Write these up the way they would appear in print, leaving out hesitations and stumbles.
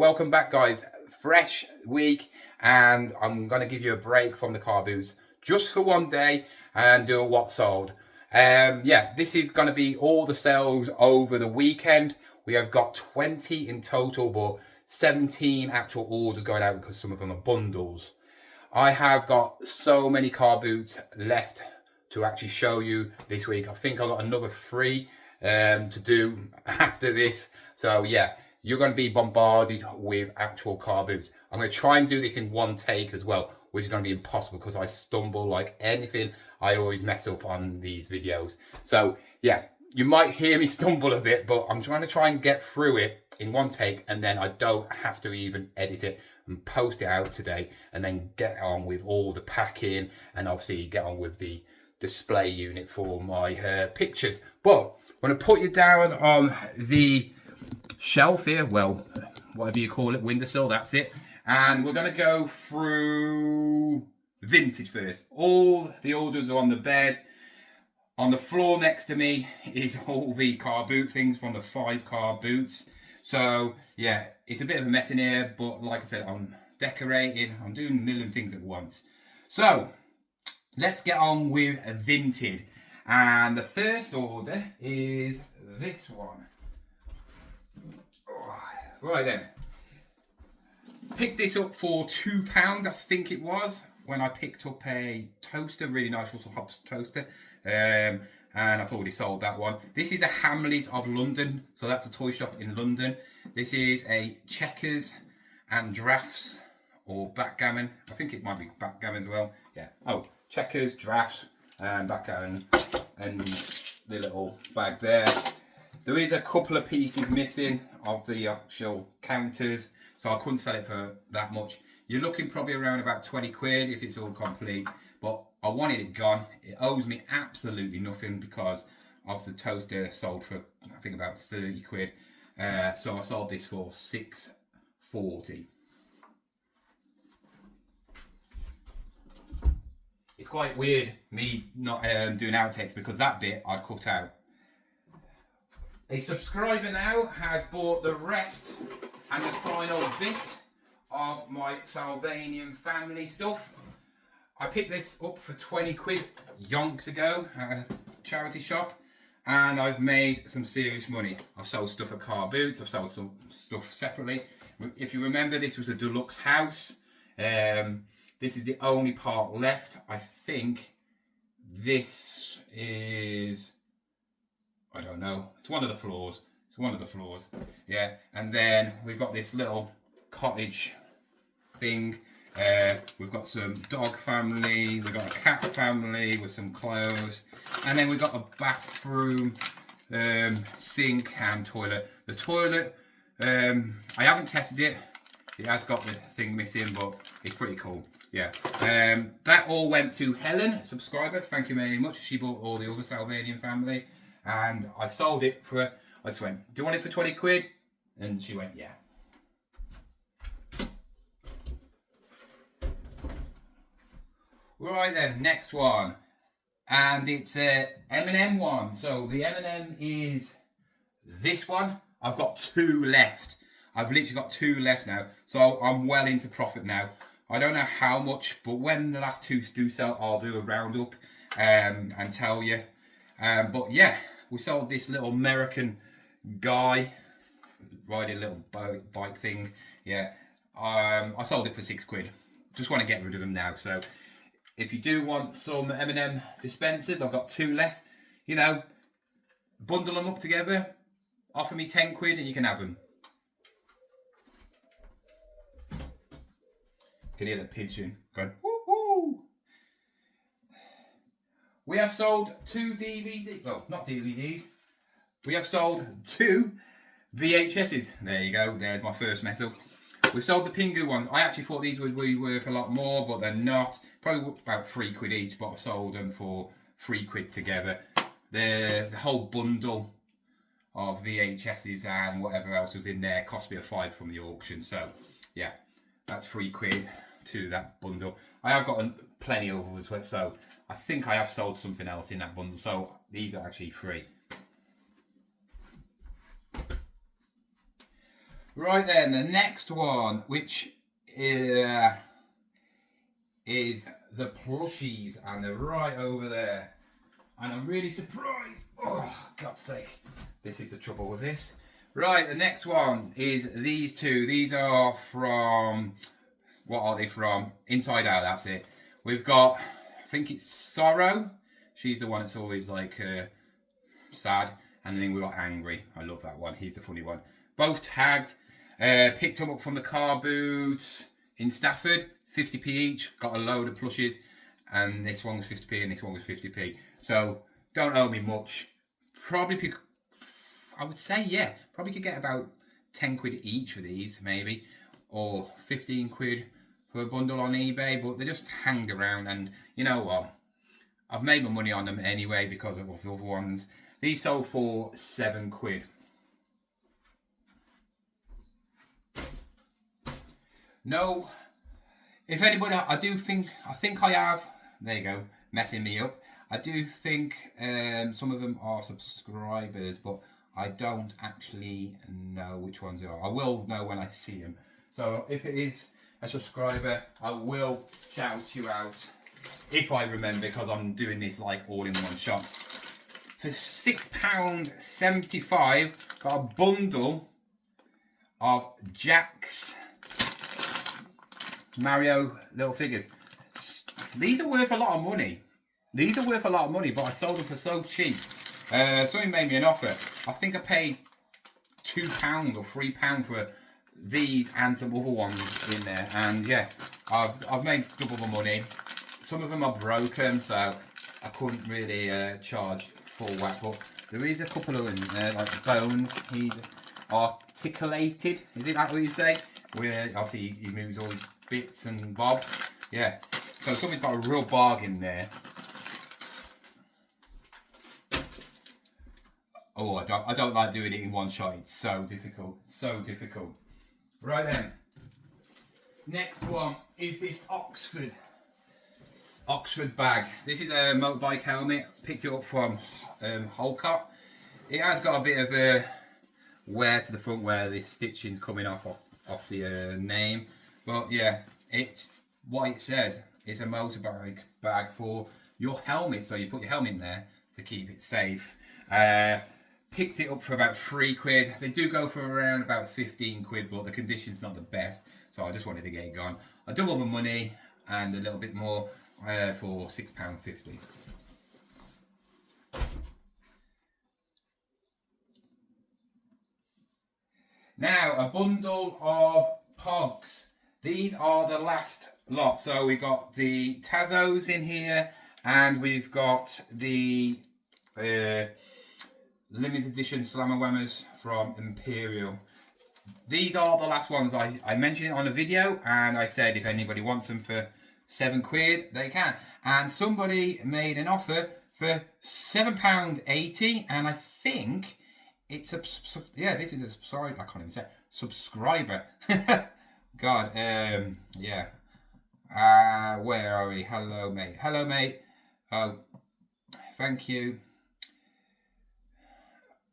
welcome back, guys. Fresh week, and I'm going to give you a break from the car boots just for one day and do a what sold. This is going to be all the sales over the weekend. We have got 20 in total, but 17 actual orders going out because some of them are bundles. I have got so many car boots left to actually show you this week. I think I've got another 3 to do after this. So yeah, you're going to be bombarded with actual car boots. I'm going to try and do this in one take as well, which is going to be impossible because I stumble like anything. I always mess up on these videos. So yeah, you might hear me stumble a bit, but I'm trying to get through it in one take, and then I don't have to even edit it and post it out today, and then get on with all the packing and obviously get on with the display unit for my pictures. But I'm going to put you down on the shelf here, well, whatever you call it, windowsill, that's it. And we're going to go through Vinted first. All the orders are on the bed. On the floor next to me is all the car boot things from the 5 car boots. So yeah, it's a bit of a mess in here, but like I said, I'm decorating, I'm doing a million things at once. So let's get on with Vinted. And the first order is this one. Right then, picked this up for £2, I think it was, when I picked up a toaster, really nice Russell Hobbs toaster, and I've already sold that one. This is a Hamleys of London, so that's a toy shop in London. This is a checkers and drafts, or backgammon. I think it might be backgammon as well. Yeah. Oh, checkers, drafts, and backgammon, and the little bag there. There is a couple of pieces missing of the actual counters, so I couldn't sell it for that much. You're looking probably around about 20 quid if it's all complete, but I wanted it gone. It owes me absolutely nothing because of the toaster sold for, I think, about 30 quid. So I sold this for £6.40. It's quite weird me not doing outtakes because that bit I'd cut out. A subscriber now has bought the rest and the final bit of my Salvanian family stuff. I picked this up for 20 quid yonks ago at a charity shop, and I've made some serious money. I've sold stuff at car boots, I've sold some stuff separately. If you remember, this was a deluxe house. This is the only part left. I think this is, I don't know, it's one of the floors. It's one of the floors, yeah. And then we've got this little cottage thing. We've got some dog family, we've got a cat family with some clothes, and then we've got a bathroom, sink and toilet. The toilet, I haven't tested it. It has got the thing missing, but it's pretty cool. Yeah. That all went to Helen, a subscriber. Thank you very much. She bought all the other Salvanian family, and I sold it for, I just went, do you want it for 20 quid? And she went, yeah. Right then, next one. And it's a M&M one. So the M&M is this one. I've got 2 left. I've literally got 2 left now. So I'm well into profit now. I don't know how much, but when the last 2 do sell, I'll do a roundup and tell you. But yeah, we sold this little American guy riding a little bike thing. Yeah, I sold it for 6 quid. Just want to get rid of them now. So if you do want some M&M dispensers, I've got 2 left. You know, bundle them up together, offer me 10 quid and you can have them. You can hear the pigeon going, woo woo. We have sold 2 DVDs, well, not DVDs. We have sold 2 VHSs. There you go, there's my first mess up. We've sold the Pingu ones. I actually thought these would be worth a lot more, but they're not. Probably about 3 quid each, but I've sold them for 3 quid together. The whole bundle of VHSs and whatever else was in there cost me a 5 from the auction. So yeah, that's 3 quid to that bundle. I have got plenty of others, so I think I have sold something else in that bundle. So these are actually free. Right then, the next one, which is the plushies, and they're right over there. And I'm really surprised. Oh, God's sake. This is the trouble with this. Right, the next one is these two. These are from, what are they from? Inside Out, that's it. We've got, I think it's Sorrow. She's the one that's always like sad. And then we've got Angry. I love that one. He's the funny one. Both tagged. Picked them up from the car boot in Stafford. 50p each. Got a load of plushies. And this one was 50p and this one was 50p. So, don't owe me much. Probably, I would say, yeah. Probably could get about 10 quid each for these, maybe. Or 15 quid for a bundle on eBay. But they just hang around. And you know what? I've made my money on them anyway because of the other ones. These sold for 7 quid. No. If anybody, I think I have. There you go, messing me up. I do think some of them are subscribers, but I don't actually know which ones they are. I will know when I see them. So if it is a subscriber, I will shout you out if I remember, because I'm doing this like all in one shot. For £6.75, got a bundle of Jack's Mario little figures. These are worth a lot of money. But I sold them for so cheap. Somebody made me an offer. I think I paid £2 or £3 for these and some other ones in there. And yeah, I've made double the money. Some of them are broken, so I couldn't really charge full whack. But there is a couple of them there, like the bones. He's articulated. Is it that what you say? Where obviously he moves all his bits and bobs. Yeah. So somebody's got a real bargain there. Oh, I don't like doing it in one shot. It's so difficult. Right then. Next one is this Oxford bag. This is a motorbike helmet. Picked it up from UNCUT. It has got a bit of a wear to the front where the stitching's coming off the name. But yeah, it's what it says. It's a motorbike bag for your helmet. So you put your helmet in there to keep it safe. Picked it up for about 3 quid. They do go for around about 15 quid, but the condition's not the best. So I just wanted to get it gone. I doubled my money and a little bit more for £6.50. Now, a bundle of Pogs. These are the last lot. So we got the Tazos in here, and we've got the limited edition Slammer Whammers from Imperial. These are the last ones. I mentioned it on a video, and I said if anybody wants them for 7 quid, they can. And somebody made an offer for £7.80, and I think it's a, yeah, this is a, sorry, I can't even say, subscriber. God, yeah. Where are we? Hello, mate. Hello, mate. Oh, thank you.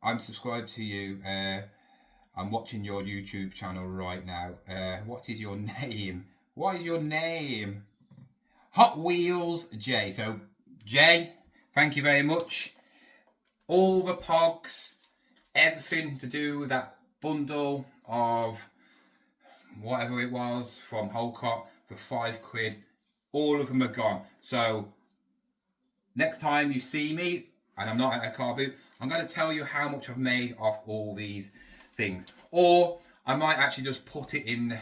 I'm subscribed to you. I'm watching your YouTube channel right now. What is your name? What is your name? Hot Wheels J. So, J, thank you very much. All the Pogs, everything to do with that bundle of whatever it was from UNCUT for 5 quid. All of them are gone. So, next time you see me, and I'm not at a car boot, I'm going to tell you how much I've made off all these things. Or I might actually just put it in the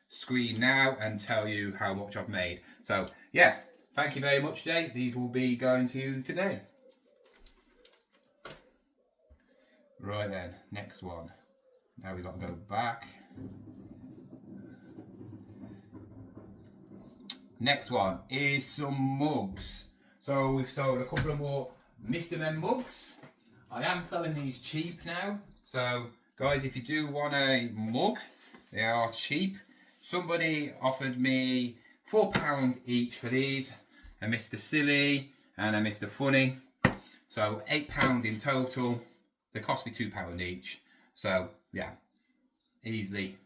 screen now and tell you how much I've made. So, yeah, thank you very much, Jay. These will be going to you today. Right then, next one. Now we've got to go back. Next one is some mugs. So we've sold a couple of more Mr. Men mugs. I am selling these cheap now. So guys, if you do want a mug, they are cheap. Somebody offered me £4 each for these. A Mr. Silly and a Mr. Funny. So £8 in total. They cost me £2 each. So yeah, easily.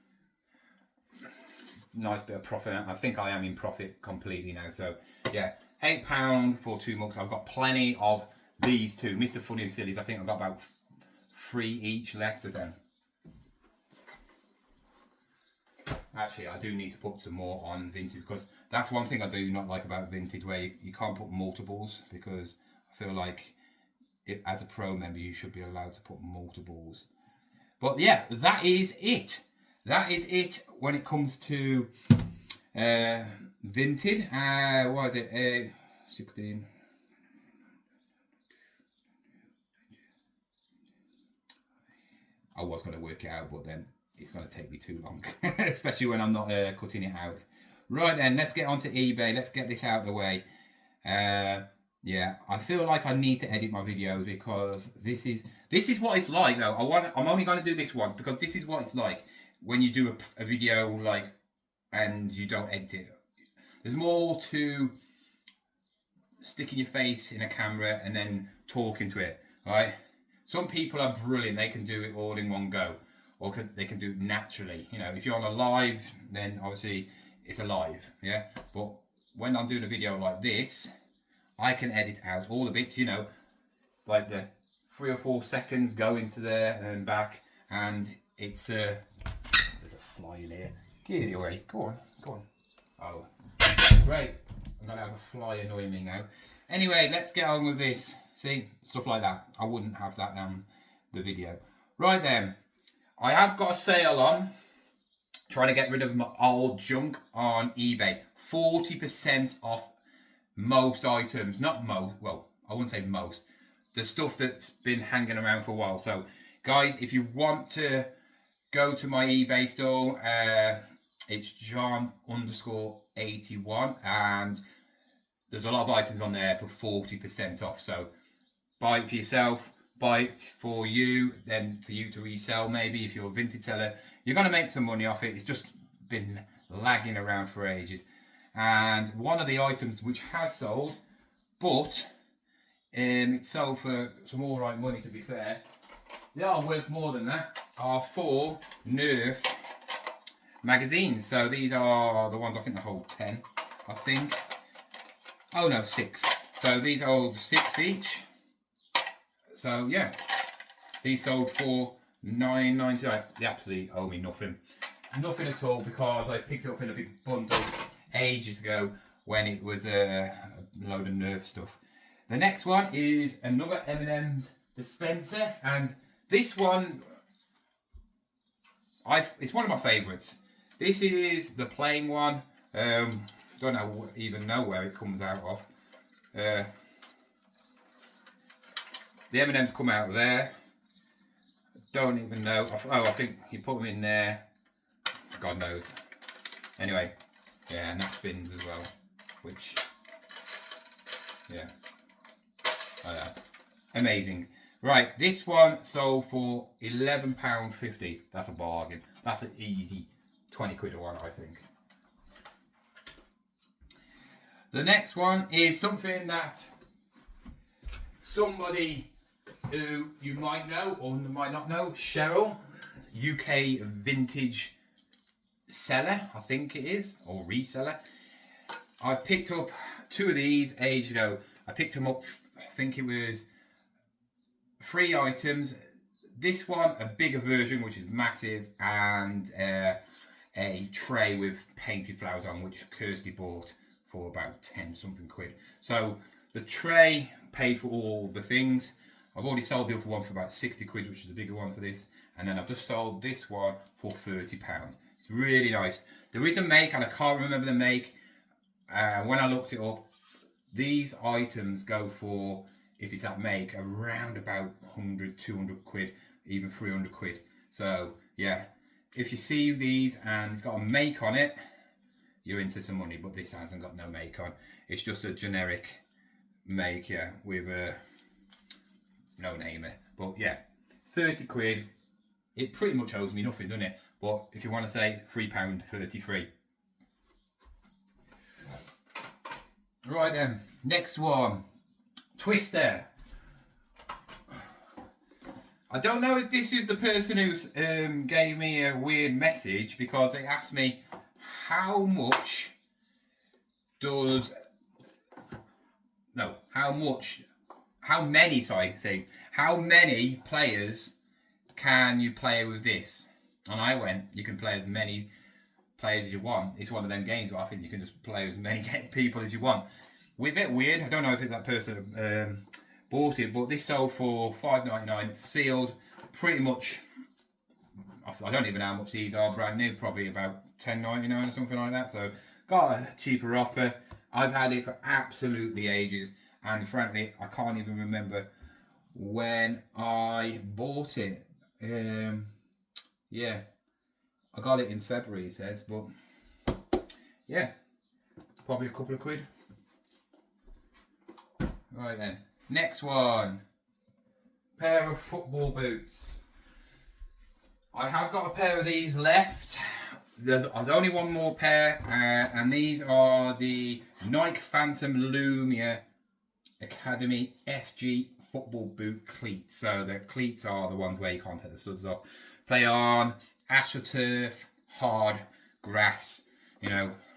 Nice bit of profit. I think I am in profit completely now. So yeah, £8 for 2 mugs. I've got plenty of these two, Mr. Funny and Sillies. I think I've got about 3 each left of them. Actually, I do need to put some more on Vinted, because that's one thing I do not like about Vinted, where you can't put multiples, because I feel like as a pro member you should be allowed to put multiples. But yeah, that is it. That is it when it comes to Vinted. What is it? 16. I was going to work it out, but then it's going to take me too long, especially when I'm not cutting it out. Right then, let's get onto eBay. Let's get this out of the way. Yeah, I feel like I need to edit my videos, because this is what it's like though. I'm only going to do this once, because this is what it's like when you do a video like and you don't edit it. There's more to sticking your face in a camera and then talking to it, right? Some people are brilliant, they can do it all in one go, or they can do it naturally. You know, if you're on a live, then obviously it's a live, yeah? But when I'm doing a video like this, I can edit out all the bits, you know, like the 3 or 4 seconds go into there and back, and it's there's a fly in here. Get it away. Go on, go on. Oh, great. I'm gonna have a fly annoying me now. Anyway, let's get on with this. See, stuff like that. I wouldn't have that on the video. Right then, I have got a sale on. Trying to get rid of my old junk on eBay. 40% off most items. Not most, well, I wouldn't say most. The stuff that's been hanging around for a while. So, guys, if you want to go to my eBay store, it's John_81, and there's a lot of items on there for 40% off. So buy it for yourself, buy it for you, then for you to resell. Maybe if you're a Vinted seller, you're going to make some money off it. It's just been lagging around for ages. And one of the items which has sold, but it sold for some alright money, to be fair. They are worth more than that. Are 4 Nerf magazines. So these are the ones, I think they hold 10, I think. Oh no, 6. So these hold 6 each. So yeah, these sold for $9.99. They absolutely owe me nothing. Nothing at all, because I picked it up in a big bundle ages ago when it was a load of Nerf stuff. The next one is another M&M's dispenser, and this one, it's one of my favourites. This is the plain one. Don't even know where it comes out of. The M&M's come out of there. Don't even know. Oh, I think you put them in there. God knows. Anyway, yeah, and that spins as well. Which, yeah. Oh, yeah. Amazing. Right, this one sold for £11.50. That's a bargain. That's an easy 20 quid a one, I think. The next one is something that somebody who you might know or might not know, Cheryl, UK vintage seller, I think it is, or reseller. I picked up 2 of these ages ago. I picked them up, I think it was 3 items. This one, a bigger version, which is massive, and a tray with painted flowers on, which Kirsty bought for about 10 something quid. So the tray paid for all the things. I've already sold the other one for about 60 quid, which is the bigger one for this. And then I've just sold this one for £30. It's really nice. There is a make, and I can't remember the make. When I looked it up, these items go for, if it's that make, around about 100, 200 quid, even 300 quid. So yeah, if you see these and it's got a make on it, you're into some money, but this hasn't got no make on. It's just a generic make, yeah, with no name it. But yeah, 30 quid. It pretty much owes me nothing, doesn't it? But if you want to say £3.33. Right then, next one. Twister. I don't know if this is the person who's gave me a weird message, because they asked me how much does no how many how many players can you play with this? And I went, you can play as many players as you want. It's one of them games where I think you can just play as many people as you want. We're a bit weird. I don't know if it's that person bought it, but this sold for $5.99. It's sealed, pretty much. I don't even know how much these are brand new. Probably about $10.99 or something like that. So got a cheaper offer. I've had it for absolutely ages, and frankly, I can't even remember when I bought it. Yeah, I got it in February, it says, but yeah, probably a couple of quid. Right then, next one, pair of football boots. I have got a pair of these left. There's only one more pair, and these are the Nike Phantom Lumia Academy FG football boot cleats. So the cleats are the ones where you can't take the studs off. Play on AstroTurf, hard grass,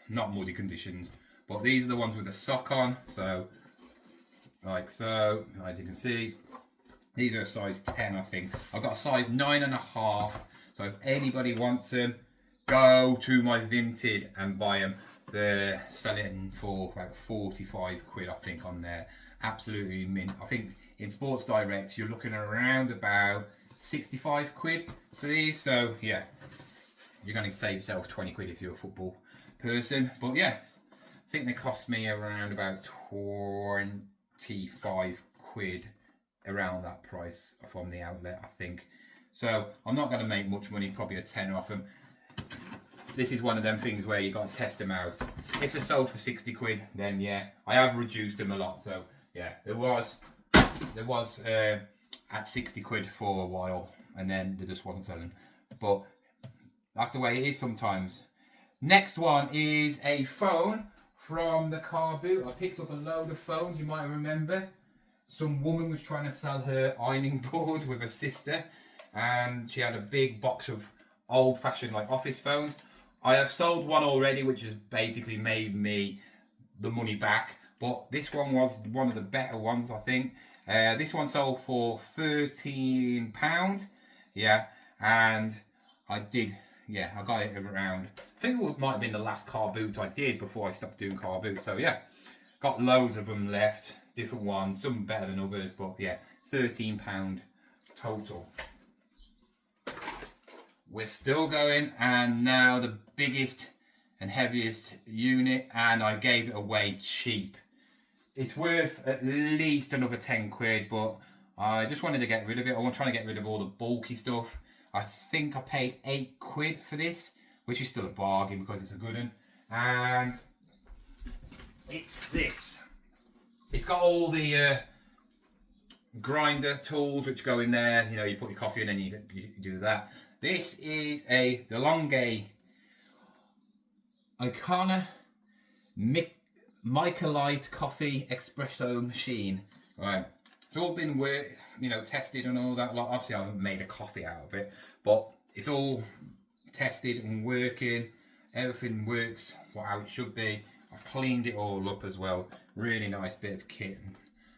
not muddy conditions. But these are the ones with the sock on. So, like so, as you can see, these are a size 10, I think. I've got a size 9.5. So if anybody wants them, go to my Vinted and buy them. They're selling for about 45 quid, I think, on there. Absolutely mint. I think in Sports Direct, you're looking around about 65 quid for these. So yeah, you're going to save yourself 20 quid if you're a football person. But yeah, I think they cost me around about 25 quid, around that price from the outlet, I think. So I'm not going to make much money, probably a tenner off them. This is one of them things where you got to test them out. If they're sold for 60 quid, then yeah, I have reduced them a lot. So yeah, there was at 60 quid for a while, and then they just wasn't selling. But that's the way it is sometimes. Next one is a phone from the car boot. I picked up a load of phones, you might remember. Some woman was trying to sell her ironing board with her sister, and she had a big box of old-fashioned like office phones. I have sold one already, which has basically made me the money back, but this one was one of the better ones, I think. This one sold for £13. Yeah, and I got it around, I think it might have been the last car boot I did before I stopped doing car boots. So yeah, got loads of them left, different ones, some better than others, but yeah, £13 total. We're still going, and now the biggest and heaviest unit, and I gave it away cheap. It's worth at least another 10 quid, but I just wanted to get rid of it. I was trying to get rid of all the bulky stuff. I think I paid 8 quid for this, which is still a bargain because it's a good one. And it's this. It's got all the grinder tools which go in there. You put your coffee in and you do that. This is a DeLonghi Icona Microlite coffee espresso machine. Right, it's all been tested and all that. Obviously, I haven't made a coffee out of it, but it's all tested and working. Everything works how it should be. I've cleaned it all up as well. Really nice bit of kit.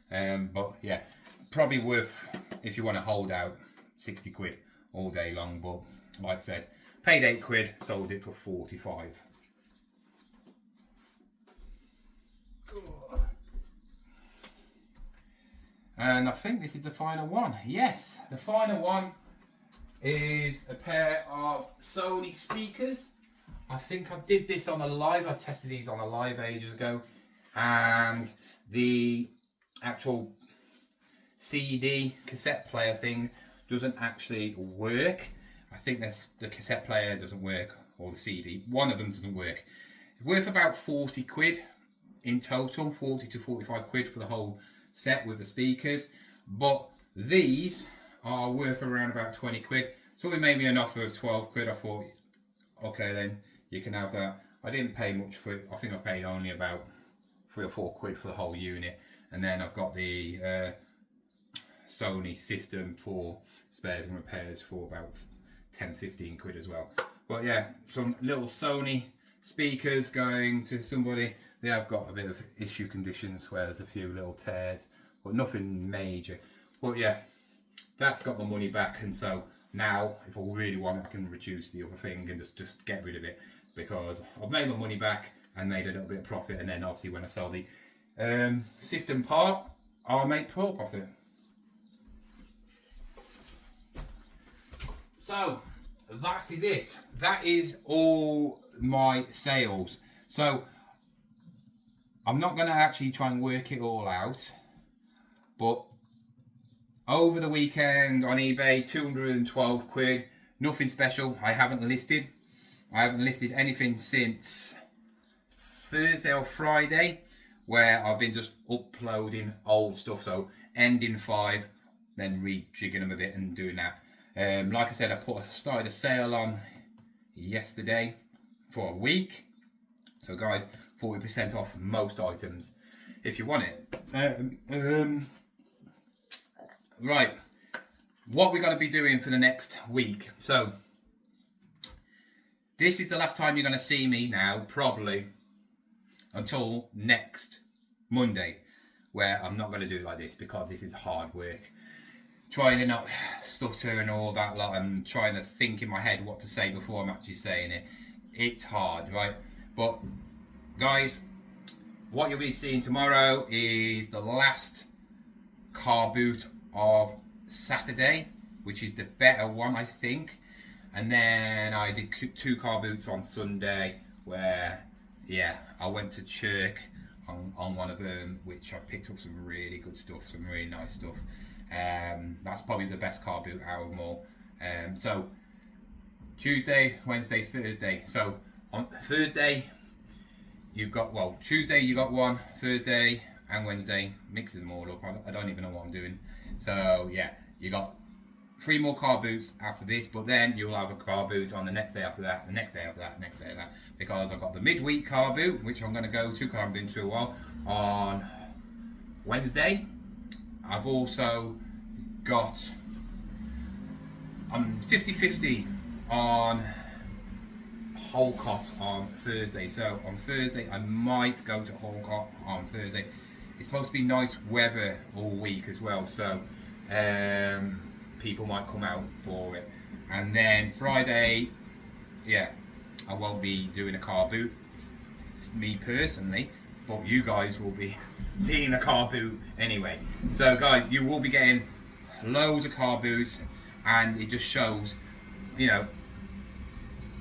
But yeah, probably worth, if you want to hold out, 60 quid all day long. But like I said, paid 8 quid, sold it for 45. And I think this is the final one. Yes, the final one is a pair of Sony speakers. I think I did this on a live. I tested these on a live ages ago, and the actual CD cassette player thing doesn't actually work. I think the cassette player doesn't work, or the CD. One of them doesn't work. It's worth about 40 quid in total, 40 to 45 quid for the whole set with the speakers. But these are worth around about 20 quid. So it made me an offer of 12 quid. I thought, okay, then you can have that. I didn't pay much for it. I think I paid only about 3 or 4 quid for the whole unit. And then I've got the Sony system for spares and repairs for about 10-15 quid as well. But yeah, some little Sony speakers going to somebody. They have got a bit of issue conditions where there's a few little tears, but nothing major. But yeah, that's got my money back, and so now if I really want it, I can reduce the other thing and just get rid of it, because I've made my money back and made a little bit of profit, and then obviously when I sell the system part, I'll make full profit. So that is it. That is all my sales. So I'm not going to actually try and work it all out, but over the weekend on eBay, 212 quid, nothing special. I haven't listed anything since Thursday or Friday, where I've been just uploading old stuff, so ending 5, then rejigging them a bit and doing that. Like I said, I started a sale on yesterday for a week. So guys, 40% off most items if you want it. Right, what we're going to be doing for the next week. So this is the last time you're going to see me now, probably until next Monday, where I'm not going to do it like this, because this is hard work. Trying to not stutter and all that lot, and trying to think in my head what to say before I'm actually saying it. It's hard, right? But guys, what you'll be seeing tomorrow is the last car boot of Saturday, which is the better one, I think. And then I did 2 car boots on Sunday, where, yeah, I went to Chirk on one of them, which I picked up some really good stuff, some really nice stuff. That's probably the best car boot out of them all. So Tuesday, Wednesday, Thursday. So on Thursday you've got, well, Tuesday you got one, Thursday and Wednesday, mixing them all up. I don't even know what I'm doing. So yeah, you got 3 more car boots after this, but then you'll have a car boot on the next day after that, the next day after that, the next day after that, because I've got the midweek car boot, which I'm going to go to, because I've been to a while, on Wednesday. I've also got 50-50 on Holcott on Thursday. So on Thursday I might go to Holcott on Thursday. It's supposed to be nice weather all week as well, so people might come out for it. And then Friday, yeah, I won't be doing a car boot, me personally, but you guys will be seeing a car boot anyway. So guys, you will be getting loads of car boots, and it just shows, you know,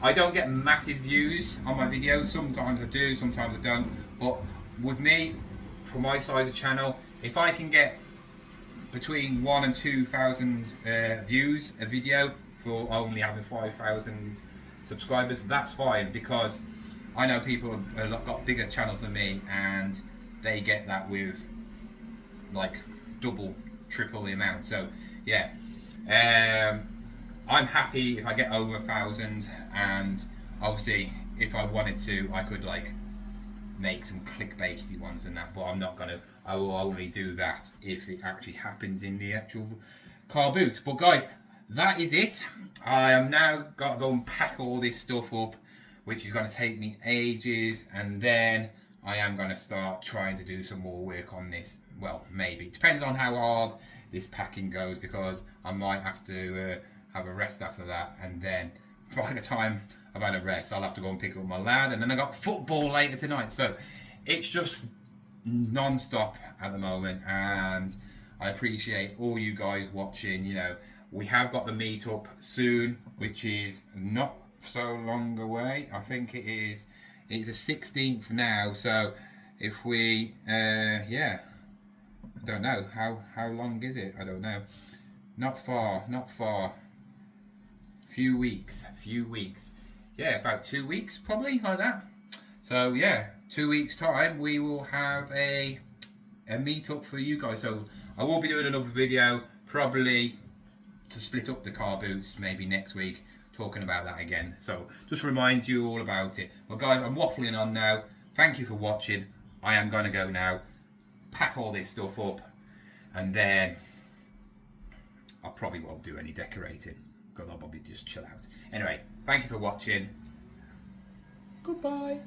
I don't get massive views on my videos. Sometimes I do, sometimes I don't. But with me, for my size of channel, if I can get between 1,000 and 2,000 views a video for only having 5,000 subscribers, that's fine, because I know people have got bigger channels than me, and they get that with like double, triple the amount. So yeah, I'm happy if I get over 1,000, and obviously if I wanted to, I could like make some clickbaity ones and that, but I'm not gonna. I will only do that if it actually happens in the actual car boot. But guys, that is it. I am now got to go and pack all this stuff up, which is going to take me ages, and then I am going to start trying to do some more work on this. Well, maybe. It depends on how hard this packing goes, because I might have to have a rest after that, and then by the time I've had a rest, I'll have to go and pick up my lad, and then I got football later tonight. So it's just non-stop at the moment, and I appreciate all you guys watching. You know, we have got the meetup soon, which is not so long away. I think it's the 16th now, so if we yeah, I don't know how long is it. I don't know. Not far. Few weeks. Yeah, about 2 weeks probably, like that. So yeah, 2 weeks time we will have a meetup for you guys. So I will be doing another video, probably to split up the car boots, maybe next week, talking about that again. So just remind you all about it. But guys, I'm waffling on now. Thank you for watching. I am going to go now, pack all this stuff up, and then I probably won't do any decorating because I'll probably just chill out. Anyway, thank you for watching. Goodbye.